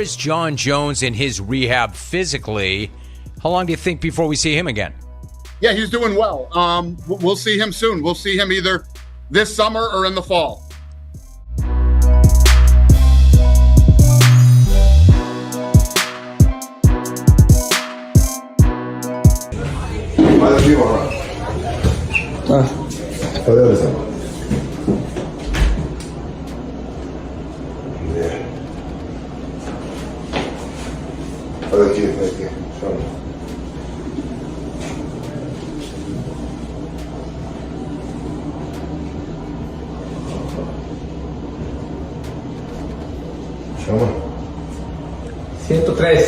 is John Jones in his rehab physically? How long do you think before we see him again? Yeah, he's doing well. We'll see him soon. We'll see him either this summer or in the fall. Chama. 103.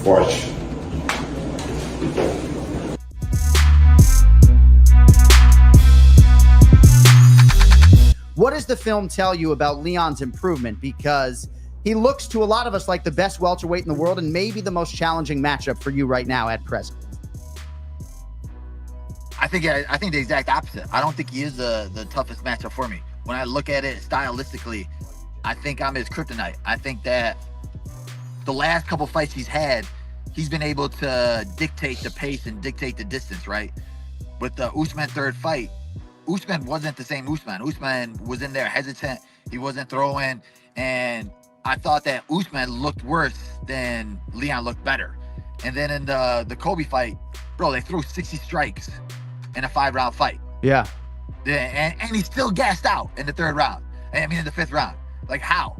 Forte. What does the film tell you about Leon's improvement? Because he looks to a lot of us like the best welterweight in the world and maybe the most challenging matchup for you right now at present. I think the exact opposite. I don't think he is the toughest matchup for me. When I look at it stylistically, I think I'm his kryptonite. I think that the last couple fights he's had, he's been able to dictate the pace and dictate the distance, right? With the Usman third fight, Usman wasn't the same Usman. Usman was in there hesitant. He wasn't throwing. And I thought that Usman looked worse than Leon looked better. And then in the Kobe fight, bro, they threw 60 strikes in a 5-round fight. Yeah. And he still gassed out in the third round. I mean, in the 5th round. Like, how?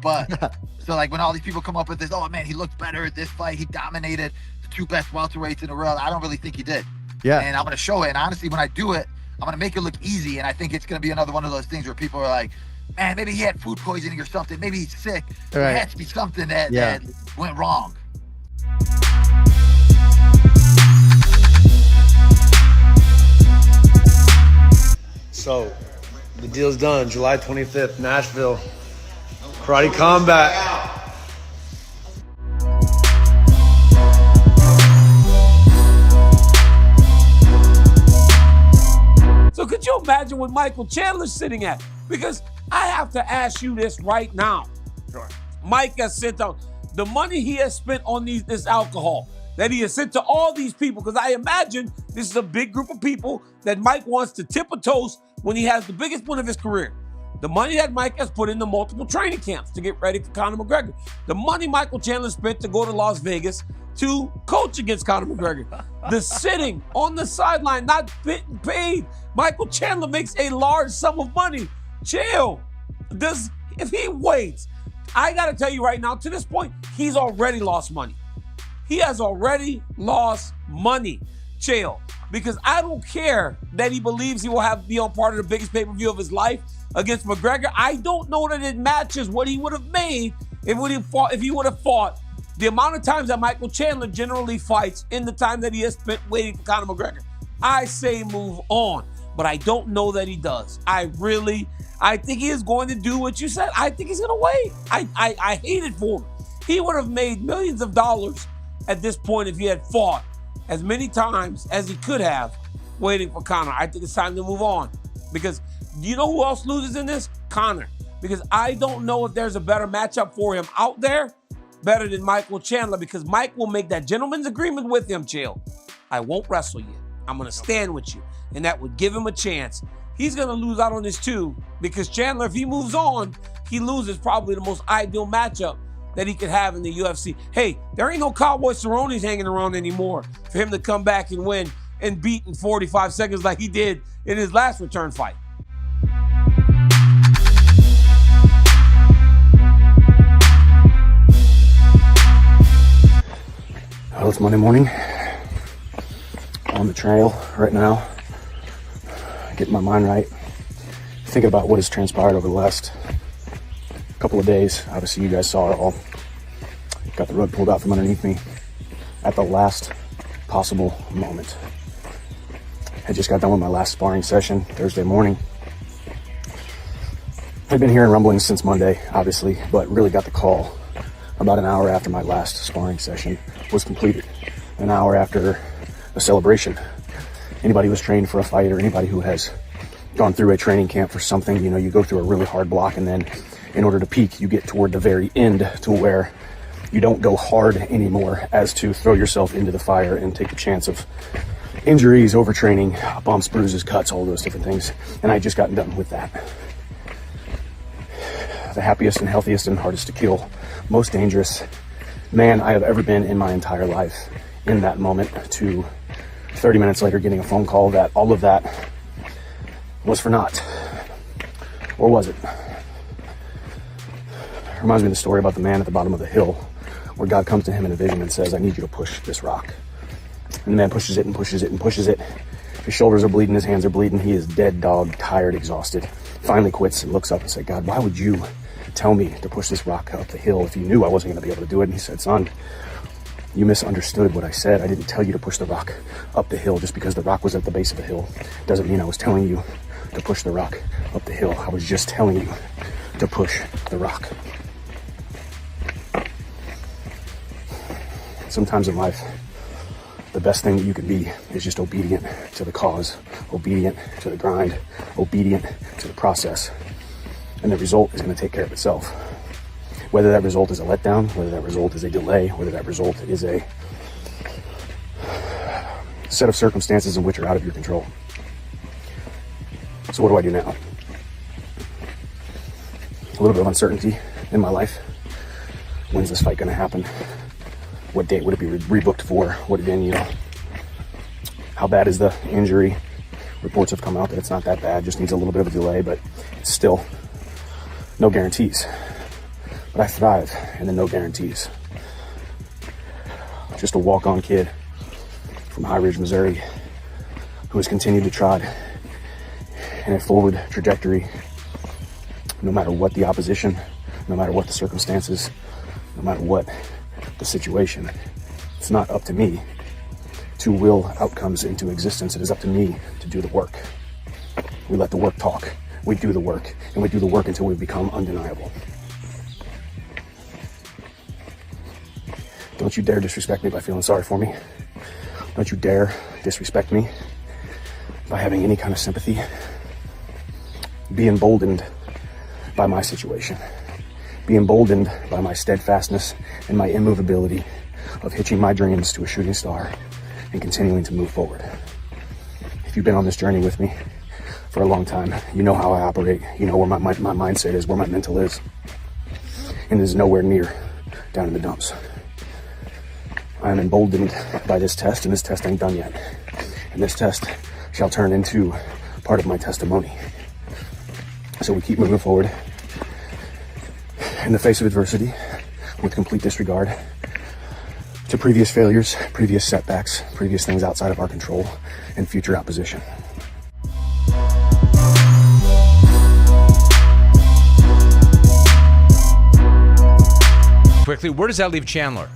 But, so, like, when all these people come up with this, oh, man, he looked better at this fight. He dominated the 2 best welterweights in the world. I don't really think he did. Yeah. And I'm going to show it. And honestly, when I do it, I'm going to make it look easy. And I think it's going to be another one of those things where people are like, man, maybe he had food poisoning or something. Maybe he's sick. Right. There has to be something that went wrong. So, the deal's done. July 25th, Nashville. Karate Combat. So could you imagine what Michael Chandler's sitting at? Because I have to ask you this right now. Sure. Mike has sent out the money he has spent on this alcohol that he has sent to all these people, because I imagine this is a big group of people that Mike wants to tip a toast when he has the biggest one of his career. The money that Mike has put into multiple training camps to get ready for Conor McGregor. The money Michael Chandler spent to go to Las Vegas to coach against Conor McGregor. The sitting on the sideline, not getting paid. Michael Chandler makes a large sum of money. Chill. If he waits, I got to tell you right now, to this point, he's already lost money. He has already lost money. Chill. Because I don't care that he believes he will be on part of the biggest pay-per-view of his life against McGregor. I don't know that it matches what he would have made if he would have fought the amount of times that Michael Chandler generally fights in the time that he has spent waiting for Conor McGregor. I say move on, but I don't know that he does. I think he is going to do what you said. I think he's going to wait. I hate it for him. He would have made millions of dollars at this point if he had fought as many times as he could have waiting for Conor. I think it's time to move on, because you know who else loses in this? Conor. Because I don't know if there's a better matchup for him out there better than Michael Chandler, because Mike will make that gentleman's agreement with him, Chill. I won't wrestle you. I'm going to stand with you. And that would give him a chance. He's going to lose out on this too, because Chandler, if he moves on, he loses probably the most ideal matchup that he could have in the UFC. Hey, there ain't no Cowboy Cerrone's hanging around anymore for him to come back and win and beat in 45 seconds like he did in his last return fight. Well, it's Monday morning. On the trail right now, getting my mind right, thinking about what has transpired over the last couple of days. Obviously, you guys saw it all. Got the rug pulled out from underneath me at the last possible moment. I just got done with my last sparring session Thursday morning. I've been hearing rumblings since Monday, obviously, but really got the call about an hour after my last sparring session was completed. An hour after a celebration. Anybody who's trained for a fight, or anybody who has gone through a training camp for something, you know, you go through a really hard block, and then in order to peak, you get toward the very end to where you don't go hard anymore as to throw yourself into the fire and take the chance of injuries, overtraining, bumps, bruises, cuts, all those different things. And I just gotten done with that. The happiest and healthiest and hardest to kill, most dangerous man I have ever been in my entire life. In that moment, to 30 minutes later getting a phone call that all of that was for naught. Or was it? Reminds me of the story about the man at the bottom of the hill, where God comes to him in a vision and says, I need you to push this rock. And the man pushes it and pushes it and pushes it. His shoulders are bleeding, his hands are bleeding. He is dead dog, tired, exhausted. Finally quits and looks up and says, God, why would you tell me to push this rock up the hill if you knew I wasn't going to be able to do it? And he said, son, you misunderstood what I said. I didn't tell you to push the rock up the hill. Just because the rock was at the base of the hill doesn't mean I was telling you to push the rock up the hill. I was just telling you to push the rock. Sometimes in life, the best thing that you can be is just obedient to the cause, obedient to the grind, obedient to the process. And the result is going to take care of itself. Whether that result is a letdown, whether that result is a delay, whether that result is a set of circumstances in which are out of your control. So what do I do now? A little bit of uncertainty in my life. When's this fight going to happen? What date would it be rebooked for? What venue? How bad is the injury? Reports have come out that it's not that bad, just needs a little bit of a delay, but it's still no guarantees. But I thrive in the no guarantees. Just a walk-on kid from High Ridge, Missouri, who has continued to trot in a forward trajectory, no matter what the opposition, no matter what the circumstances, no matter what the situation. It's not up to me to will outcomes into existence. It is up to me to do the work. We let the work talk. We do the work, and we do the work until we become undeniable. Don't you dare disrespect me by feeling sorry for me. Don't you dare disrespect me by having any kind of sympathy. Be emboldened by my situation. Be emboldened by my steadfastness and my immovability of hitching my dreams to a shooting star and continuing to move forward. If you've been on this journey with me for a long time, you know how I operate. You know where my mindset is, where my mental is. And it is nowhere near down in the dumps. I am emboldened by this test, and this test ain't done yet. And this test shall turn into part of my testimony. So we keep moving forward in the face of adversity with complete disregard to previous failures, previous setbacks, previous things outside of our control, and future opposition. Quickly, where does that leave Chandler?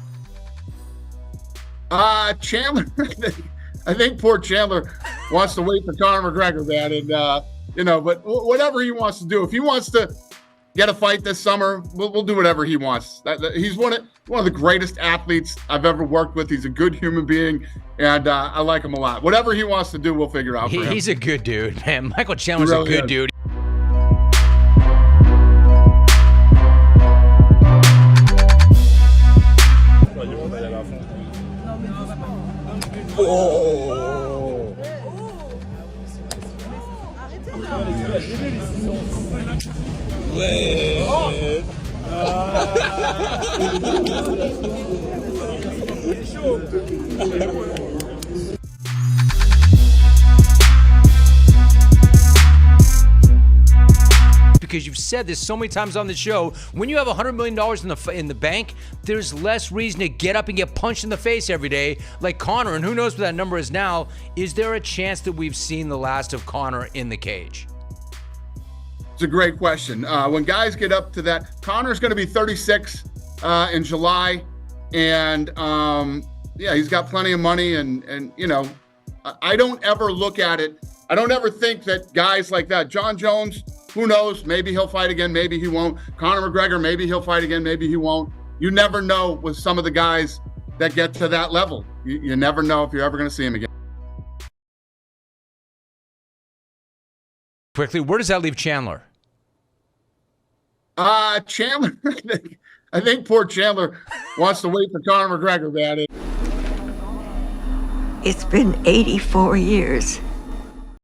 Chandler, I think poor Chandler wants to wait for Conor McGregor, man. And, but whatever he wants to do, if he wants to get a fight this summer, we'll do whatever he wants. He's one of the greatest athletes I've ever worked with. He's a good human being, and I like him a lot. Whatever he wants to do, we'll figure out for him. He's a good dude, man. Michael Chandler's really a good dude. Because you've said this so many times on the show, when you have $100 million in the bank, there's less reason to get up and get punched in the face every day like Conor, and who knows what that number is now. Is there a chance that we've seen the last of Conor in the cage? It's a great question. When guys get up to that, Conor's going to be 36 in July, and he's got plenty of money, and I don't ever look at it. I don't ever think that guys like that, John Jones, who knows? Maybe he'll fight again. Maybe he won't. Conor McGregor, maybe he'll fight again. Maybe he won't. You never know with some of the guys that get to that level. You never know if you're ever going to see him again. Quickly, where does that leave Chandler? Chandler, I think poor Chandler wants to wait for Conor McGregor, man. It's been 84 years